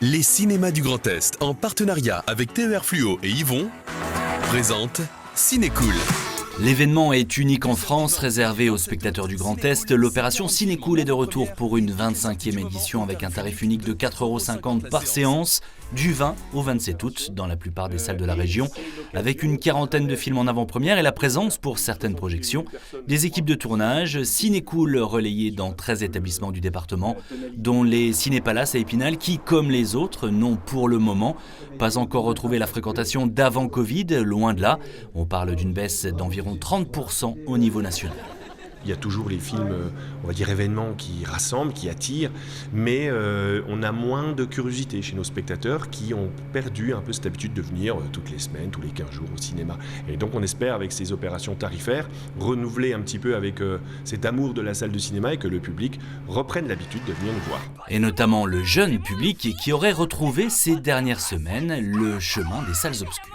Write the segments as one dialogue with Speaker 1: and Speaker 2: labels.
Speaker 1: Les cinémas du Grand Est, en partenariat avec TER Fluo et Yvon, présentent Cinécool.
Speaker 2: L'événement est unique en France, réservé aux spectateurs du Grand Est. L'opération Cinécool est de retour pour une 25e édition avec un tarif unique de 4,50 € par séance, du 20 au 27 août dans la plupart des salles de la région, avec une quarantaine de films en avant-première et la présence, pour certaines projections, des équipes de tournage. Cinécool relayées dans 13 établissements du département, dont les Cinépalaces à Épinal qui, comme les autres, n'ont pour le moment pas encore retrouvé la fréquentation d'avant Covid, loin de là. On parle d'une baisse d'environ 30% au niveau national.
Speaker 3: Il y a toujours les films, on va dire événements qui rassemblent, qui attirent, mais on a moins de curiosité chez nos spectateurs qui ont perdu un peu cette habitude de venir toutes les semaines, tous les 15 jours au cinéma. Et donc on espère avec ces opérations tarifaires renouveler un petit peu avec cet amour de la salle de cinéma et que le public reprenne l'habitude de venir nous voir.
Speaker 2: Et notamment le jeune public qui aurait retrouvé ces dernières semaines le chemin des salles obscures.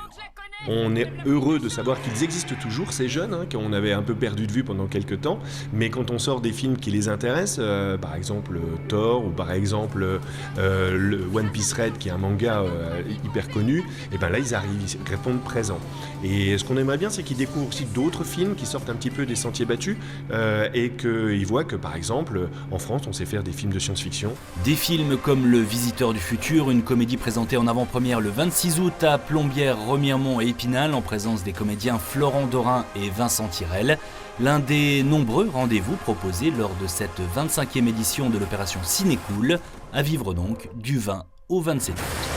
Speaker 3: On est heureux de savoir qu'ils existent toujours, ces jeunes, qu'on avait un peu perdu de vue pendant quelques temps, mais quand on sort des films qui les intéressent, par exemple Thor ou par exemple le One Piece Red qui est un manga hyper connu, et ben là ils arrivent, ils répondent présents. Et ce qu'on aimerait bien, c'est qu'ils découvrent aussi d'autres films qui sortent un petit peu des sentiers battus et qu'ils voient que par exemple en France on sait faire des films de science-fiction.
Speaker 2: Des films comme Le Visiteur du Futur, une comédie présentée en avant-première le 26 août à Plombières, Remiremont et Épinal en présence des comédiens Florent Dorin et Vincent Tirel. L'un des nombreux rendez-vous proposés lors de cette 25e édition de l'opération Cinécool, à vivre donc du 20 au 27 août.